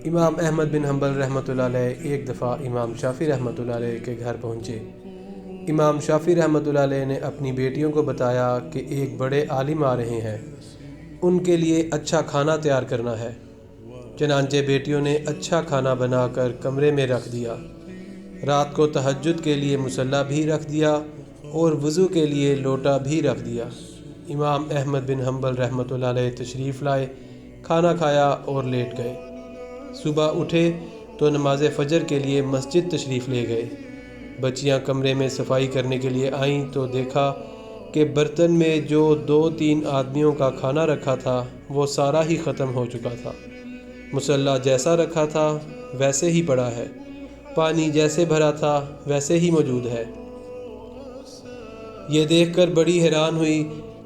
امام احمد بن حنبل رحمۃ اللہ علیہ ایک دفعہ امام شافعی رحمۃ اللہ علیہ کے گھر پہنچے۔ امام شافعی رحمۃ اللہ علیہ نے اپنی بیٹیوں کو بتایا کہ ایک بڑے عالم آ رہے ہیں، ان کے لیے اچھا کھانا تیار کرنا ہے۔ چنانچہ بیٹیوں نے اچھا کھانا بنا کر کمرے میں رکھ دیا۔ رات کو تہجد کے لیے مصلی بھی رکھ دیا اور وضو کے لیے لوٹا بھی رکھ دیا۔ امام احمد بن حنبل رحمۃ اللہ علیہ تشریف لائے، کھانا کھایا اور لیٹ گئے۔ صبح اٹھے تو نماز فجر کے لیے مسجد تشریف لے گئے۔ بچیاں کمرے میں صفائی کرنے کے لیے آئیں تو دیکھا کہ برتن میں جو 2-3 آدمیوں کا کھانا رکھا تھا وہ سارا ہی ختم ہو چکا تھا۔ مصلی جیسا رکھا تھا ویسے ہی پڑا ہے، پانی جیسے بھرا تھا ویسے ہی موجود ہے۔ یہ دیکھ کر بڑی حیران ہوئی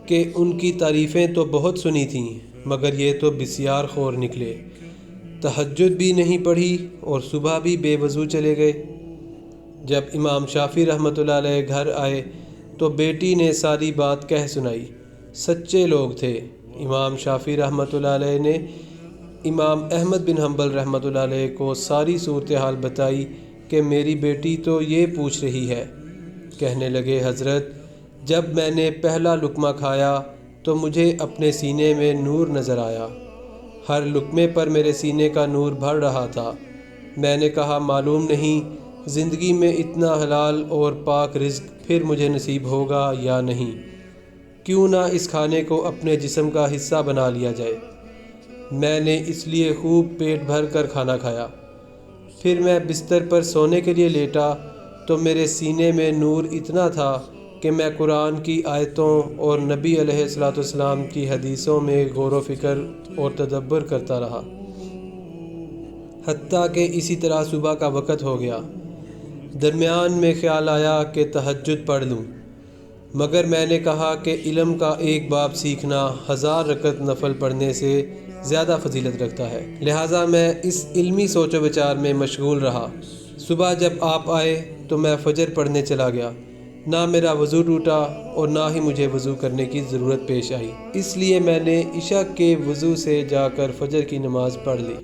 کہ ان کی تعریفیں تو بہت سنی تھیں، مگر یہ تو بسیار خور نکلے، تہجد بھی نہیں پڑھی اور صبح بھی بے وضو چلے گئے۔ جب امام شافعی رحمۃ اللہ علیہ گھر آئے تو بیٹی نے ساری بات کہہ سنائی۔ سچے لوگ تھے۔ امام شافعی رحمۃ اللہ علیہ نے امام احمد بن حنبل رحمۃ اللہ علیہ کو ساری صورتحال بتائی کہ میری بیٹی تو یہ پوچھ رہی ہے۔ کہنے لگے، حضرت جب میں نے پہلا لقمہ کھایا تو مجھے اپنے سینے میں نور نظر آیا، ہر لقمے پر میرے سینے کا نور بڑھ رہا تھا۔ میں نے کہا معلوم نہیں زندگی میں اتنا حلال اور پاک رزق پھر مجھے نصیب ہوگا یا نہیں، کیوں نہ اس کھانے کو اپنے جسم کا حصہ بنا لیا جائے۔ میں نے اس لیے خوب پیٹ بھر کر کھانا کھایا۔ پھر میں بستر پر سونے کے لیے لیٹا تو میرے سینے میں نور اتنا تھا کہ میں قرآن کی آیتوں اور نبی علیہ الصلوۃ والسلام کی حدیثوں میں غور و فکر اور تدبر کرتا رہا، حتیٰ کہ اسی طرح صبح کا وقت ہو گیا۔ درمیان میں خیال آیا کہ تہجد پڑھ لوں، مگر میں نے کہا کہ علم کا ایک باب سیکھنا 1000 رکعت نفل پڑھنے سے زیادہ فضیلت رکھتا ہے، لہٰذا میں اس علمی سوچ و بچار میں مشغول رہا۔ صبح جب آپ آئے تو میں فجر پڑھنے چلا گیا، نہ میرا وضو ٹوٹا اور نہ ہی مجھے وضو کرنے کی ضرورت پیش آئی، اس لیے میں نے عشاء کے وضو سے جا کر فجر کی نماز پڑھ لی۔